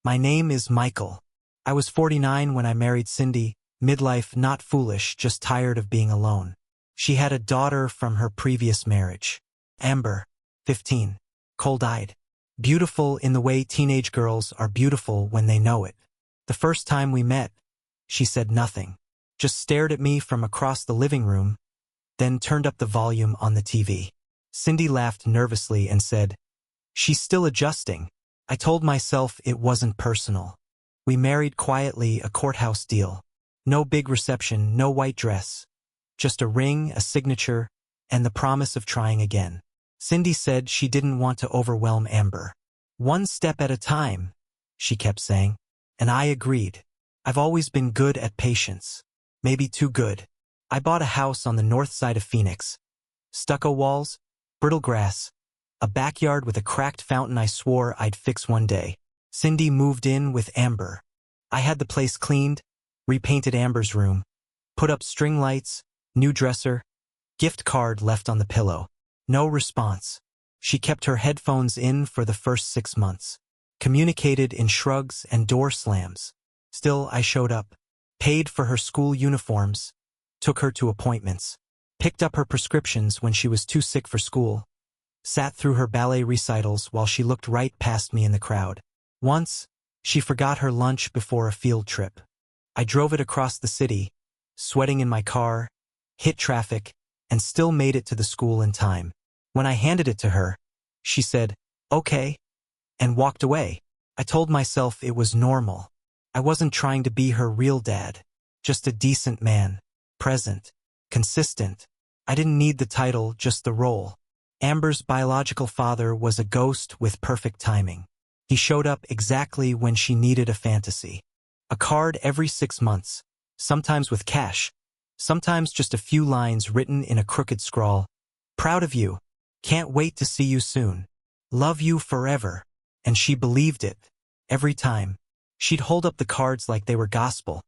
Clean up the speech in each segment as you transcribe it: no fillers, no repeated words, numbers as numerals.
My name is Michael. I was 49 when I married Cindy, midlife not foolish, just tired of being alone. She had a daughter from her previous marriage. Amber, 15, cold-eyed. Beautiful in the way teenage girls are beautiful when they know it. The first time we met, she said nothing, just stared at me from across the living room, then turned up the volume on the TV. Cindy laughed nervously and said, "She's still adjusting." I told myself it wasn't personal. We married quietly, a courthouse deal. No big reception, no white dress. Just a ring, a signature, and the promise of trying again. Cindy said she didn't want to overwhelm Amber. "One step at a time," she kept saying. And I agreed. I've always been good at patience. Maybe too good. I bought a house on the north side of Phoenix. Stucco walls, brittle grass, a backyard with a cracked fountain I swore I'd fix one day. Cindy moved in with Amber. I had the place cleaned, repainted Amber's room, put up string lights, new dresser, gift card left on the pillow. No response. She kept her headphones in for the first 6 months. Communicated in shrugs and door slams. Still, I showed up. Paid for her school uniforms. Took her to appointments. Picked up her prescriptions when she was too sick for school. Sat through her ballet recitals while she looked right past me in the crowd. Once, she forgot her lunch before a field trip. I drove it across the city, sweating in my car, hit traffic, and still made it to the school in time. When I handed it to her, she said, "Okay," and walked away. I told myself it was normal. I wasn't trying to be her real dad, just a decent man, present, consistent. I didn't need the title, just the role. Amber's biological father was a ghost with perfect timing. He showed up exactly when she needed a fantasy. A card every 6 months, sometimes with cash, sometimes just a few lines written in a crooked scrawl. "Proud of you. Can't wait to see you soon. Love you forever." And she believed it. Every time. She'd hold up the cards like they were gospel,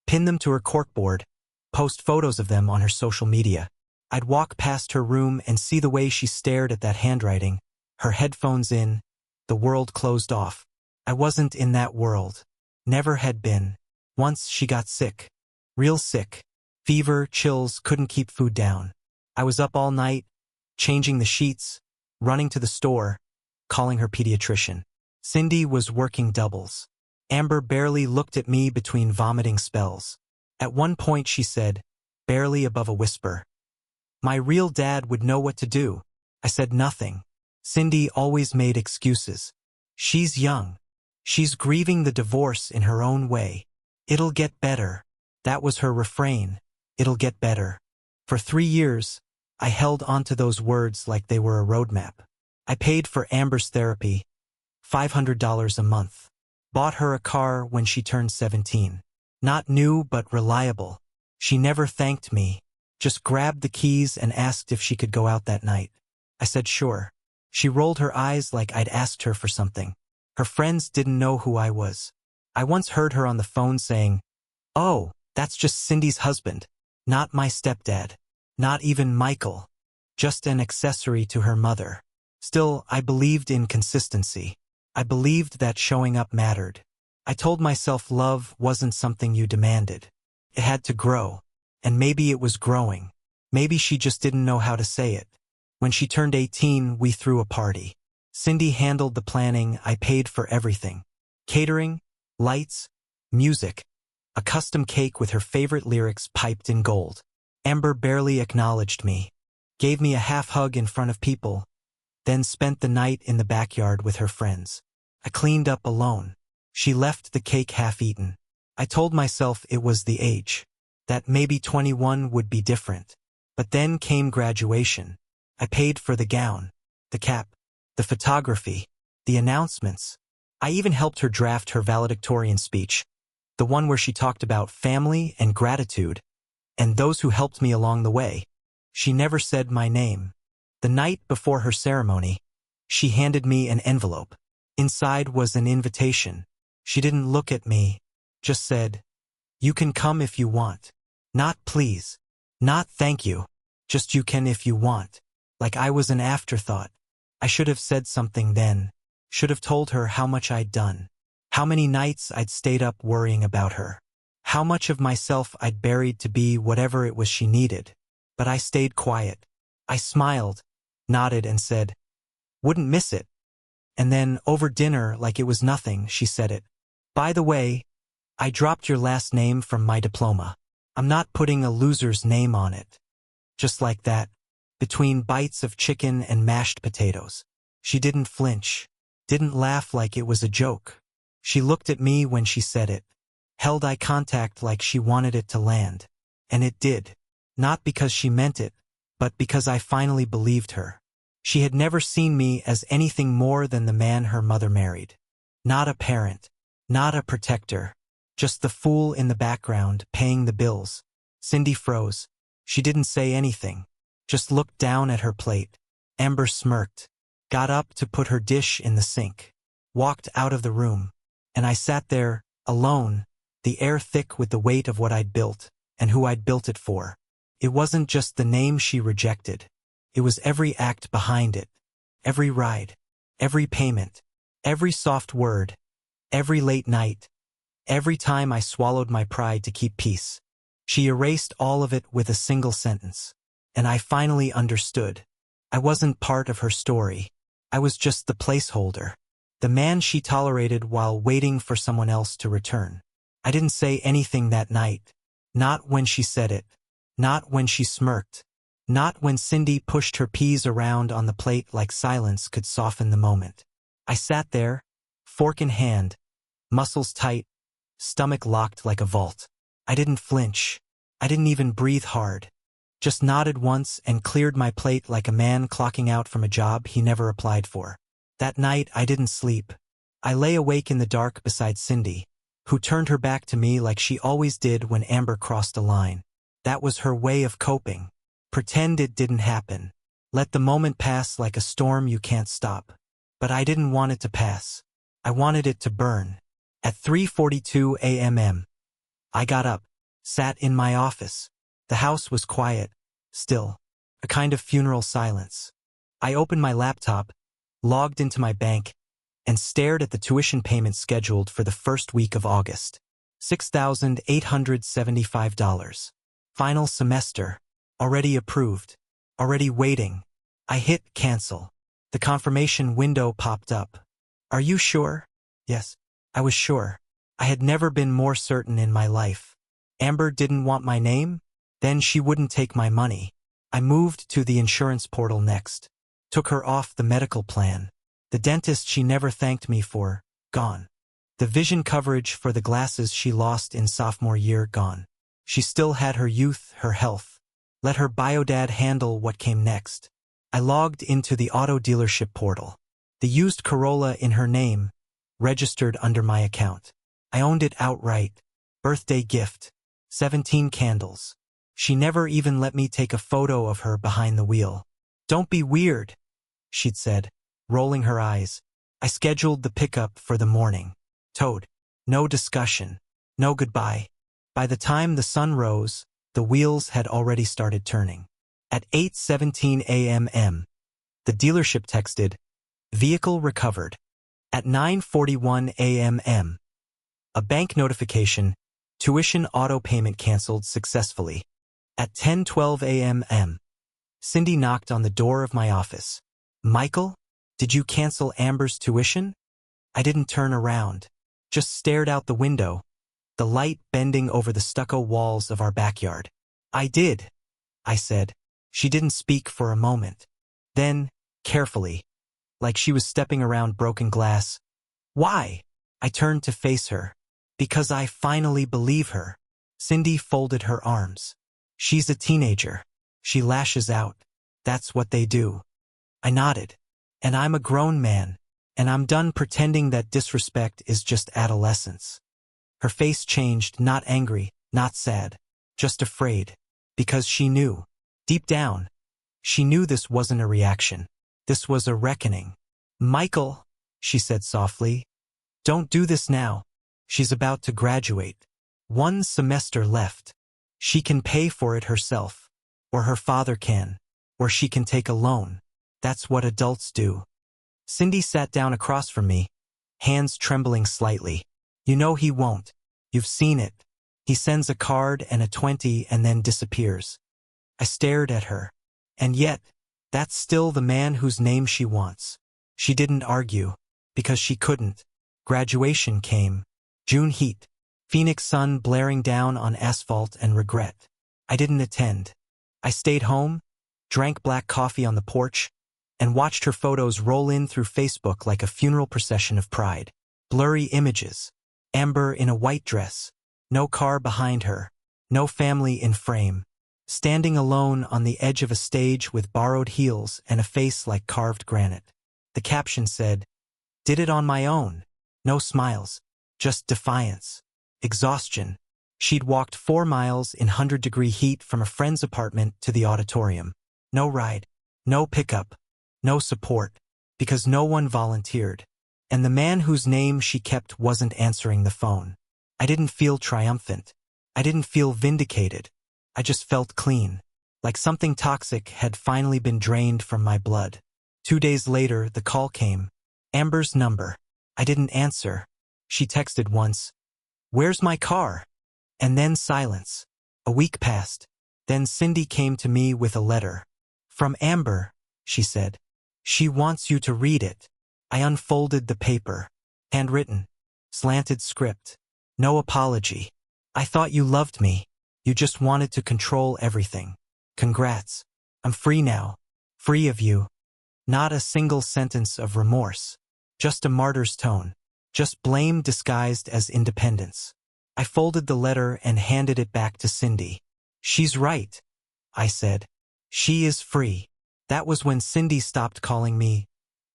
pin them to her corkboard, post photos of them on her social media. I'd walk past her room and see the way she stared at that handwriting, her headphones in, the world closed off. I wasn't in that world. Never had been. Once she got sick. Real sick. Fever, chills, couldn't keep food down. I was up all night, changing the sheets, running to the store, calling her pediatrician. Cindy was working doubles. Amber barely looked at me between vomiting spells. At one point she said, barely above a whisper, "My real dad would know what to do." I said nothing. Cindy always made excuses. She's young. She's grieving the divorce in her own way. It'll get better. That was her refrain. It'll get better. For 3 years, I held onto those words like they were a roadmap. I paid for Amber's therapy, $500 a month. Bought her a car when she turned 17. Not new, but reliable. She never thanked me, just grabbed the keys and asked if she could go out that night. I said sure. She rolled her eyes like I'd asked her for something. Her friends didn't know who I was. I once heard her on the phone saying, "Oh, that's just Cindy's husband. Not my stepdad. Not even Michael. Just an accessory to her mother." Still, I believed in consistency. I believed that showing up mattered. I told myself love wasn't something you demanded. It had to grow. And maybe it was growing. Maybe she just didn't know how to say it. When she turned 18, we threw a party. Cindy handled the planning, I paid for everything. Catering, lights, music, a custom cake with her favorite lyrics piped in gold. Amber barely acknowledged me, gave me a half hug in front of people, then spent the night in the backyard with her friends. I cleaned up alone. She left the cake half-eaten. I told myself it was the age, that maybe 21 would be different. But then came graduation. I paid for the gown, the cap, the photography, the announcements. I even helped her draft her valedictorian speech, the one where she talked about family and gratitude, and those who helped me along the way. She never said my name. The night before her ceremony, she handed me an envelope. Inside was an invitation. She didn't look at me, just said, "You can come if you want. Not please. Not thank you. Just you can if you want." Like I was an afterthought. I should have said something then. Should have told her how much I'd done. How many nights I'd stayed up worrying about her. How much of myself I'd buried to be whatever it was she needed. But I stayed quiet. I smiled, nodded and said, "Wouldn't miss it." And then, over dinner, like it was nothing, she said it. "By the way, I dropped your last name from my diploma. I'm not putting a loser's name on it." Just like that, between bites of chicken and mashed potatoes. She didn't flinch, didn't laugh like it was a joke. She looked at me when she said it, held eye contact like she wanted it to land. And it did. Not because she meant it, but because I finally believed her. She had never seen me as anything more than the man her mother married. Not a parent, not a protector, just the fool in the background paying the bills. Cindy froze. She didn't say anything, just looked down at her plate. Amber smirked, got up to put her dish in the sink, walked out of the room, and I sat there, alone, the air thick with the weight of what I'd built, and who I'd built it for. It wasn't just the name she rejected. It was every act behind it, every ride, every payment, every soft word, every late night, every time I swallowed my pride to keep peace. She erased all of it with a single sentence. And I finally understood. I wasn't part of her story. I was just the placeholder. The man she tolerated while waiting for someone else to return. I didn't say anything that night. Not when she said it. Not when she smirked. Not when Cindy pushed her peas around on the plate like silence could soften the moment. I sat there, fork in hand, muscles tight, stomach locked like a vault. I didn't flinch. I didn't even breathe hard. Just nodded once and cleared my plate like a man clocking out from a job he never applied for. That night I didn't sleep. I lay awake in the dark beside Cindy, who turned her back to me like she always did when Amber crossed a line. That was her way of coping. Pretend it didn't happen. Let the moment pass like a storm you can't stop. But I didn't want it to pass. I wanted it to burn. At 3:42 a.m. I got up, sat in my office. The house was quiet, still, a kind of funeral silence. I opened my laptop, logged into my bank, and stared at the tuition payment scheduled for the first week of August. $6,875. Final semester. Already approved. Already waiting. I hit cancel. The confirmation window popped up. "Are you sure?" Yes, I was sure. I had never been more certain in my life. Amber didn't want my name? Then she wouldn't take my money. I moved to the insurance portal next. Took her off the medical plan. The dentist she never thanked me for, gone. The vision coverage for the glasses she lost in sophomore year, gone. She still had her youth, her health. Let her biodad handle what came next. I logged into the auto dealership portal. The used Corolla in her name, registered under my account. I owned it outright. Birthday gift. 17 candles. She never even let me take a photo of her behind the wheel. "Don't be weird," she'd said, rolling her eyes. I scheduled the pickup for the morning. Towed. No discussion. No goodbye. By the time the sun rose, the wheels had already started turning. At 8:17 a.m., the dealership texted, "Vehicle recovered." At 9:41 a.m., a bank notification, "Tuition auto payment canceled successfully." At 10:12 a.m., Cindy knocked on the door of my office. "Michael, did you cancel Amber's tuition?" I didn't turn around, just stared out the window, the light bending over the stucco walls of our backyard. "I did," I said. She didn't speak for a moment. Then, carefully, like she was stepping around broken glass, "Why?" I turned to face her. "Because I finally believe her." Cindy folded her arms. "She's a teenager. She lashes out. That's what they do." I nodded. "And I'm a grown man, and I'm done pretending that disrespect is just adolescence." Her face changed, not angry, not sad, just afraid. Because she knew. Deep down, she knew this wasn't a reaction. This was a reckoning. "Michael," she said softly, "don't do this now. She's about to graduate. 1 semester left. She can pay for it herself. Or her father can. Or she can take a loan. That's what adults do." Cindy sat down across from me, hands trembling slightly. You know he won't. You've seen it. He sends a card and a 20 and then disappears. I stared at her. And yet, that's still the man whose name she wants. She didn't argue, because she couldn't. Graduation came. June heat. Phoenix sun blaring down on asphalt and regret. I didn't attend. I stayed home, drank black coffee on the porch, and watched her photos roll in through Facebook like a funeral procession of pride. Blurry images. Amber in a white dress. No car behind her. No family in frame. Standing alone on the edge of a stage with borrowed heels and a face like carved granite. The caption said, "Did it on my own." No smiles. Just defiance. Exhaustion. She'd walked 4 miles in 100-degree heat from a friend's apartment to the auditorium. No ride. No pickup. No support. Because no one volunteered. And the man whose name she kept wasn't answering the phone. I didn't feel triumphant. I didn't feel vindicated. I just felt clean. Like something toxic had finally been drained from my blood. 2 days later, the call came. Amber's number. I didn't answer. She texted once. "Where's my car?" And then silence. A week passed. Then Cindy came to me with a letter. "From Amber," she said. "She wants you to read it." I unfolded the paper. Handwritten. Slanted script. No apology. "I thought you loved me. You just wanted to control everything. Congrats. I'm free now. Free of you." Not a single sentence of remorse. Just a martyr's tone. Just blame disguised as independence. I folded the letter and handed it back to Cindy. "She's right," I said. "She is free." That was when Cindy stopped calling me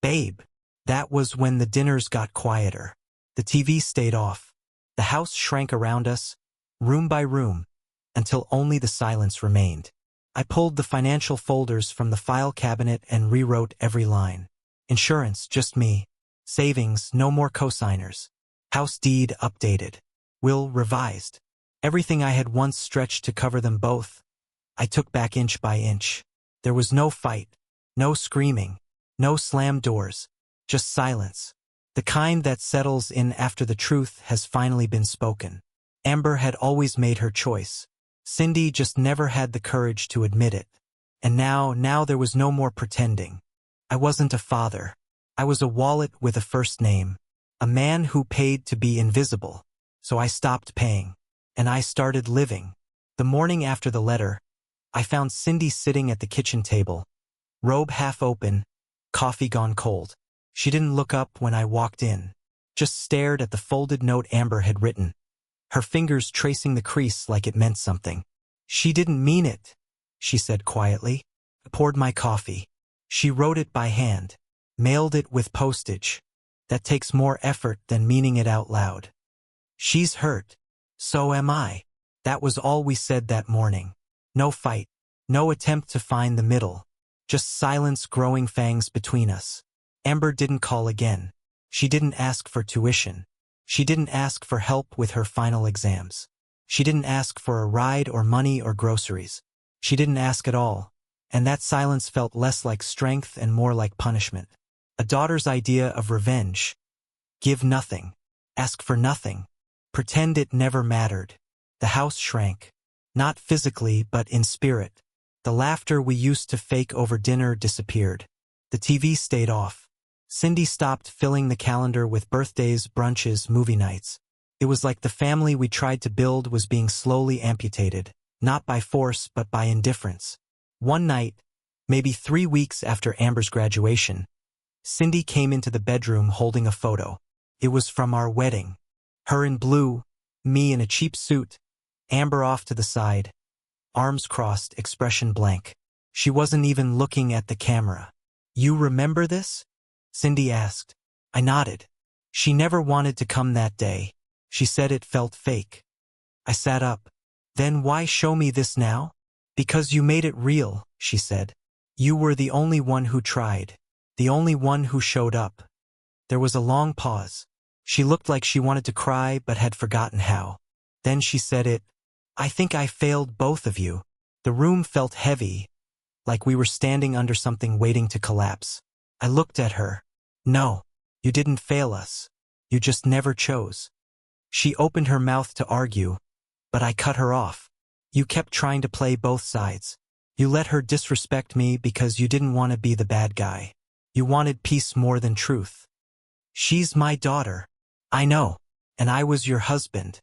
babe. That was when the dinners got quieter. The TV stayed off. The house shrank around us, room by room, until only the silence remained. I pulled the financial folders from the file cabinet and rewrote every line. Insurance, just me. Savings, no more cosigners. House deed updated. Will revised. Everything I had once stretched to cover them both, I took back inch by inch. There was no fight, no screaming, no slammed doors, just silence. The kind that settles in after the truth has finally been spoken. Amber had always made her choice. Cindy just never had the courage to admit it. And now there was no more pretending. I wasn't a father. I was a wallet with a first name. A man who paid to be invisible. So I stopped paying. And I started living. The morning after the letter, I found Cindy sitting at the kitchen table. Robe half open, coffee gone cold. She didn't look up when I walked in. Just stared at the folded note Amber had written. Her fingers tracing the crease like it meant something. "She didn't mean it," she said quietly. I poured my coffee. She wrote it by hand. Mailed it with postage. That takes more effort than meaning it out loud. "She's hurt. So am I." That was all we said that morning. No fight. No attempt to find the middle. Just silence growing fangs between us. Amber didn't call again. She didn't ask for tuition. She didn't ask for help with her final exams. She didn't ask for a ride or money or groceries. She didn't ask at all. And that silence felt less like strength and more like punishment. A daughter's idea of revenge. Give nothing. Ask for nothing. Pretend it never mattered. The house shrank. Not physically, but in spirit. The laughter we used to fake over dinner disappeared. The TV stayed off. Cindy stopped filling the calendar with birthdays, brunches, movie nights. It was like the family we tried to build was being slowly amputated, not by force but by indifference. One night, maybe 3 weeks after Amber's graduation, Cindy came into the bedroom holding a photo. It was from our wedding. Her in blue, me in a cheap suit, Amber off to the side, arms crossed, expression blank. She wasn't even looking at the camera. "You remember this?" Cindy asked. I nodded. She never wanted to come that day. She said it felt fake. I sat up. "Then why show me this now?" "Because you made it real," she said. "You were the only one who tried. The only one who showed up." There was a long pause. She looked like she wanted to cry but had forgotten how. Then she said it. "I think I failed both of you." The room felt heavy, like we were standing under something waiting to collapse. I looked at her. "No, you didn't fail us. You just never chose. She opened her mouth to argue, but I cut her off. You kept trying to play both sides. You let her disrespect me because you didn't want to be the bad guy. You wanted peace more than truth. She's my daughter. I know. And I was your husband.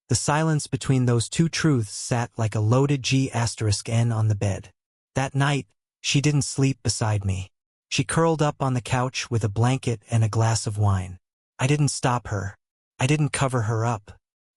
The silence between those two truths sat like a loaded G*N on the bed. That night, she didn't sleep beside me. She curled up on the couch with a blanket and a glass of wine. I didn't stop her. I didn't cover her up.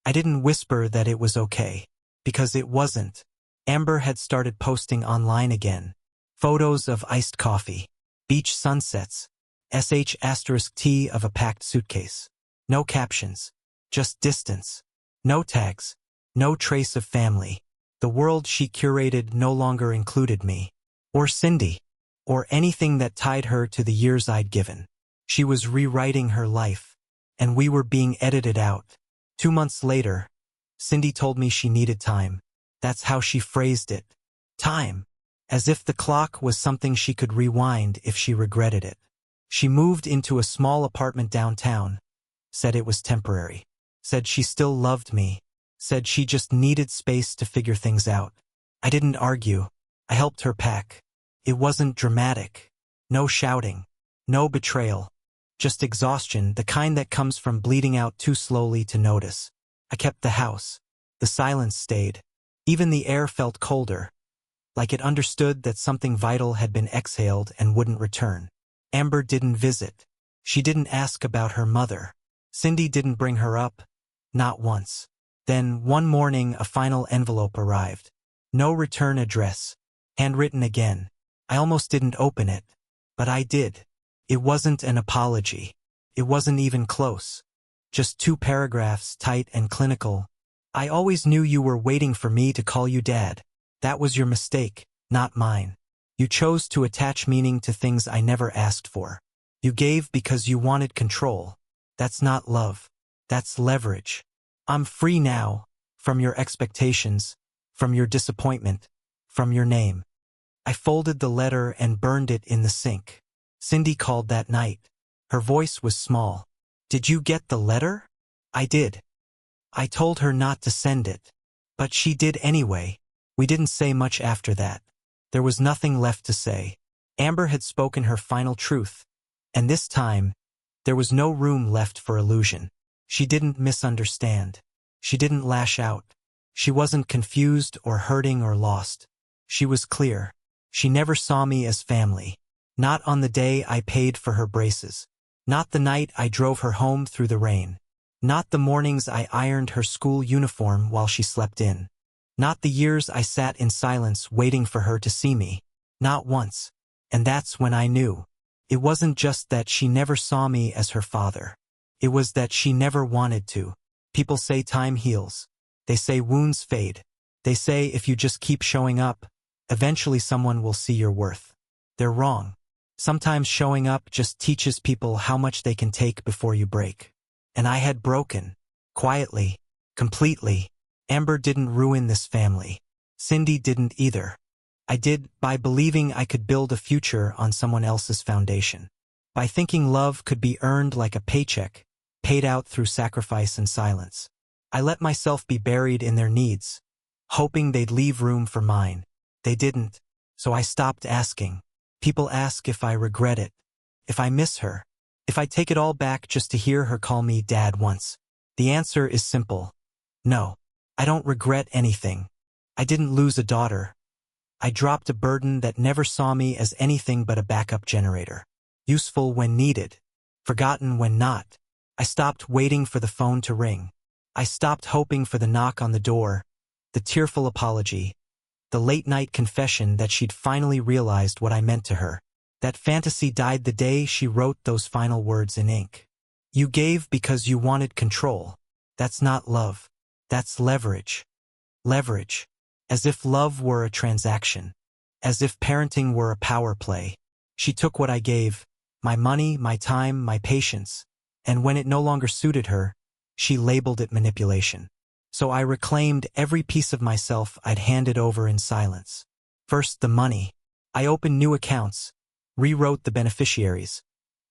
I didn't whisper that it was okay. Because it wasn't. Amber had started posting online again. Photos of iced coffee, beach sunsets, *T of a packed suitcase. No captions. Just distance. No tags. No trace of family. The world she curated no longer included me. Or Cindy. Or anything that tied her to the years I'd given. She was rewriting her life. And we were being edited out. 2 months later, Cindy told me she needed time. That's how she phrased it. Time. As if the clock was something she could rewind if she regretted it. She moved into a small apartment downtown. Said it was temporary. Said she still loved me. Said she just needed space to figure things out. I didn't argue. I helped her pack. It wasn't dramatic. No shouting. No betrayal. Just exhaustion, the kind that comes from bleeding out too slowly to notice. I kept the house. The silence stayed. Even the air felt colder. Like it understood that something vital had been exhaled and wouldn't return. Amber didn't visit. She didn't ask about her mother. Cindy didn't bring her up. Not once. Then, one morning, a final envelope arrived. No return address. Handwritten again. I almost didn't open it. But I did. It wasn't an apology. It wasn't even close. Just 2 paragraphs, tight and clinical. I always knew you were waiting for me to call you Dad. That was your mistake, not mine. You chose to attach meaning to things I never asked for. You gave because you wanted control. That's not love. That's leverage. I'm free now, from your expectations, from your disappointment, from your name. I folded the letter and burned it in the sink. Cindy called that night. Her voice was small. Did you get the letter? I did. I told her not to send it. But she did anyway. We didn't say much after that. There was nothing left to say. Amber had spoken her final truth. And this time, there was no room left for illusion. She didn't misunderstand. She didn't lash out. She wasn't confused or hurting or lost. She was clear. She never saw me as family. Not on the day I paid for her braces. Not the night I drove her home through the rain. Not the mornings I ironed her school uniform while she slept in. Not the years I sat in silence waiting for her to see me. Not once. And that's when I knew. It wasn't just that she never saw me as her father. It was that she never wanted to. People say time heals. They say wounds fade. They say if you just keep showing up, eventually someone will see your worth. They're wrong. Sometimes showing up just teaches people how much they can take before you break. And I had broken. Quietly. Completely. Amber didn't ruin this family. Cindy didn't either. I did by believing I could build a future on someone else's foundation. By thinking love could be earned like a paycheck, paid out through sacrifice and silence. I let myself be buried in their needs, hoping they'd leave room for mine. They didn't, so I stopped asking. People ask if I regret it, if I miss her, if I take it all back just to hear her call me Dad once. The answer is simple. No, I don't regret anything. I didn't lose a daughter. I dropped a burden that never saw me as anything but a backup generator. Useful when needed, forgotten when not. I stopped waiting for the phone to ring. I stopped hoping for the knock on the door, the tearful apology, the late-night confession that she'd finally realized what I meant to her. That fantasy died the day she wrote those final words in ink. You gave because you wanted control. That's not love. That's leverage. Leverage. As if love were a transaction. As if parenting were a power play. She took what I gave, my money, my time, my patience, and when it no longer suited her, she labeled it manipulation. So I reclaimed every piece of myself I'd handed over in silence. First, the money. I opened new accounts, rewrote the beneficiaries,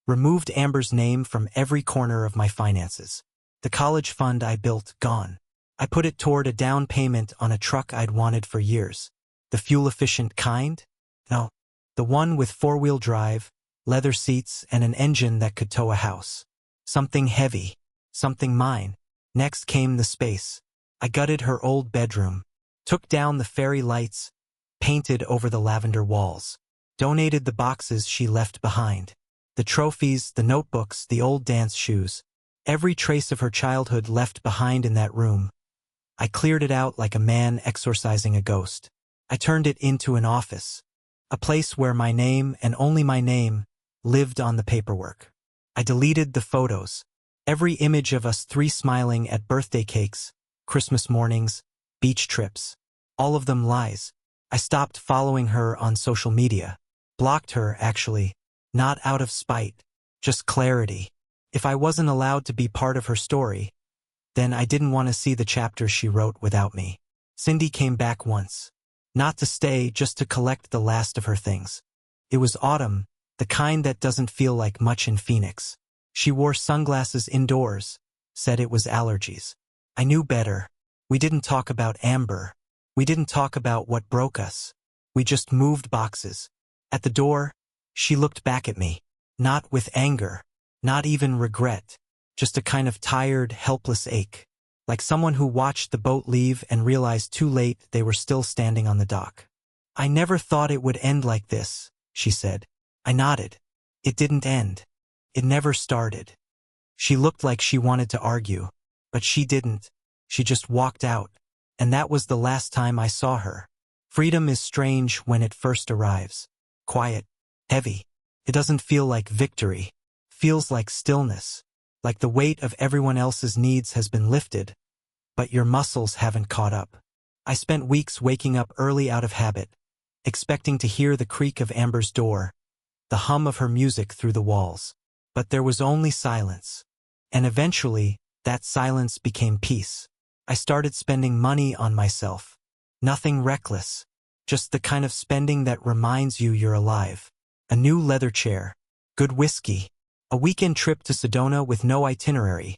Removed Amber's name from every corner of my finances. The college fund I built, gone. I put it toward a down payment on a truck I'd wanted for years. The fuel-efficient kind? No. The one with four-wheel drive, leather seats, and an engine that could tow a house. Something heavy. Something mine. Next came the space. I gutted her old bedroom. Took down the fairy lights. Painted over the lavender walls. Donated the boxes she left behind. The trophies, the notebooks, the old dance shoes. Every trace of her childhood left behind in that room. I cleared it out like a man exorcising a ghost. I turned it into an office. A place where my name, and only my name, lived on the paperwork. I deleted the photos. Every image of us three smiling at birthday cakes, Christmas mornings, beach trips. All of them lies. I stopped following her on social media. Blocked her, actually. Not out of spite. Just clarity. If I wasn't allowed to be part of her story, then I didn't want to see the chapters she wrote without me. Cindy came back once. Not to stay, just to collect the last of her things. It was autumn, the kind that doesn't feel like much in Phoenix. She wore sunglasses indoors, said it was allergies. I knew better. We didn't talk about Amber. We didn't talk about what broke us. We just moved boxes. At the door, she looked back at me. Not with anger. Not even regret. Just a kind of tired, helpless ache. Like someone who watched the boat leave and realized too late they were still standing on the dock. I never thought it would end like this, she said. I nodded. It didn't end. It never started. She looked like she wanted to argue, but she didn't. She just walked out, and that was the last time I saw her. Freedom is strange when it first arrives. Quiet, heavy. It doesn't feel like victory. Feels like stillness. Like the weight of everyone else's needs has been lifted, but your muscles haven't caught up. I spent weeks waking up early out of habit, expecting to hear the creak of Amber's door, the hum of her music through the walls. But there was only silence. And eventually, that silence became peace. I started spending money on myself. Nothing reckless. Just the kind of spending that reminds you you're alive. A new leather chair. Good whiskey. A weekend trip to Sedona with no itinerary.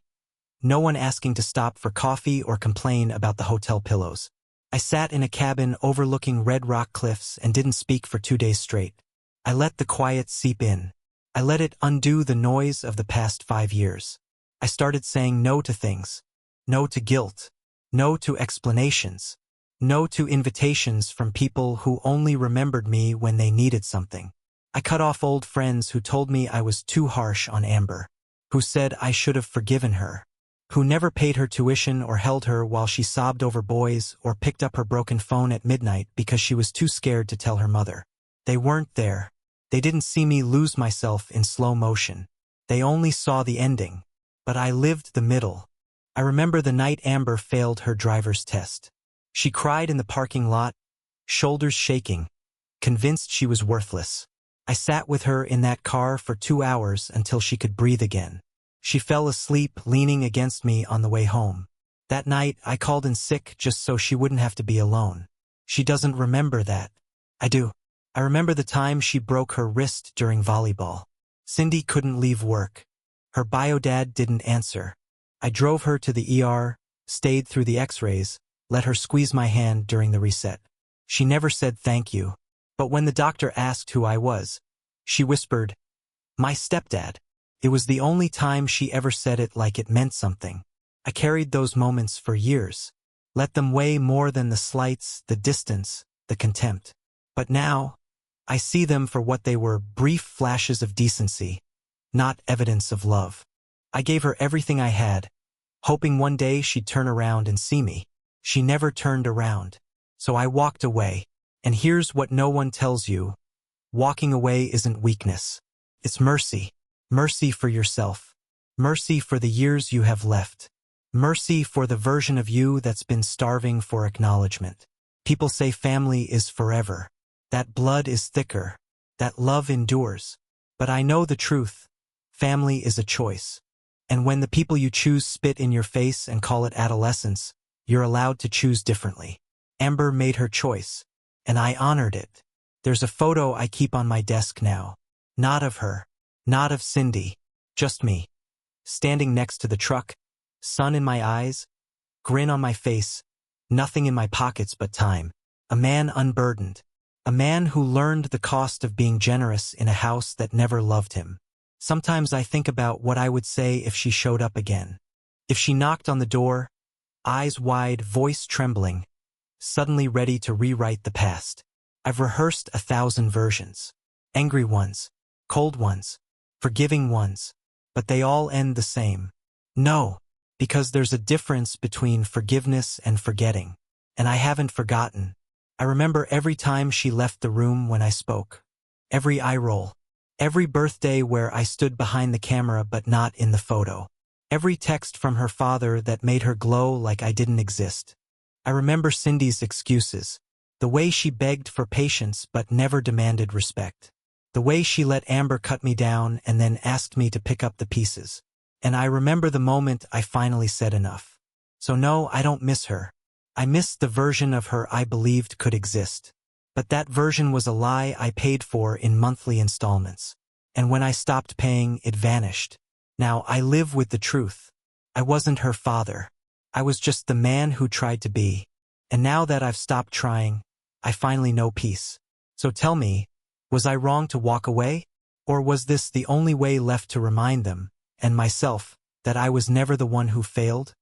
No one asking to stop for coffee or complain about the hotel pillows. I sat in a cabin overlooking Red Rock cliffs and didn't speak for 2 days straight. I let the quiet seep in. I let it undo the noise of the past 5 years. I started saying no to things. No to guilt. No to explanations. No to invitations from people who only remembered me when they needed something. I cut off old friends who told me I was too harsh on Amber. Who said I should have forgiven her. Who never paid her tuition or held her while she sobbed over boys or picked up her broken phone at midnight because she was too scared to tell her mother. They weren't there. They didn't see me lose myself in slow motion. They only saw the ending. But I lived the middle. I remember the night Amber failed her driver's test. She cried in the parking lot, shoulders shaking, convinced she was worthless. I sat with her in that car for 2 hours until she could breathe again. She fell asleep leaning against me on the way home. That night, I called in sick just so she wouldn't have to be alone. She doesn't remember that. I do. I remember the time she broke her wrist during volleyball. Cindy couldn't leave work. Her bio dad didn't answer. I drove her to the ER, stayed through the x-rays, let her squeeze my hand during the reset. She never said thank you. But when the doctor asked who I was, she whispered, "My stepdad." It was the only time she ever said it like it meant something. I carried those moments for years. Let them weigh more than the slights, the distance, the contempt. But now, I see them for what they were, brief flashes of decency, not evidence of love. I gave her everything I had, hoping one day she'd turn around and see me. She never turned around. So I walked away. And here's what no one tells you. Walking away isn't weakness. It's mercy. Mercy for yourself. Mercy for the years you have left. Mercy for the version of you that's been starving for acknowledgement. People say family is forever. That blood is thicker. That love endures. But I know the truth. Family is a choice. And when the people you choose spit in your face and call it adolescence, you're allowed to choose differently. Amber made her choice. And I honored it. There's a photo I keep on my desk now. Not of her. Not of Cindy. Just me. Standing next to the truck, sun in my eyes, grin on my face, nothing in my pockets but time. A man unburdened. A man who learned the cost of being generous in a house that never loved him. Sometimes I think about what I would say if she showed up again. If she knocked on the door, eyes wide, voice trembling, suddenly ready to rewrite the past. I've rehearsed 1,000 versions. Angry ones, cold ones, forgiving ones, but they all end the same. No, because there's a difference between forgiveness and forgetting. And I haven't forgotten. I remember every time she left the room when I spoke. Every eye roll. Every birthday where I stood behind the camera but not in the photo. Every text from her father that made her glow like I didn't exist. I remember Cindy's excuses. The way she begged for patience but never demanded respect. The way she let Amber cut me down and then asked me to pick up the pieces. And I remember the moment I finally said enough. So no, I don't miss her. I missed the version of her I believed could exist. But that version was a lie I paid for in monthly installments. And when I stopped paying, it vanished. Now I live with the truth. I wasn't her father. I was just the man who tried to be. And now that I've stopped trying, I finally know peace. So tell me, was I wrong to walk away? Or was this the only way left to remind them, and myself, that I was never the one who failed?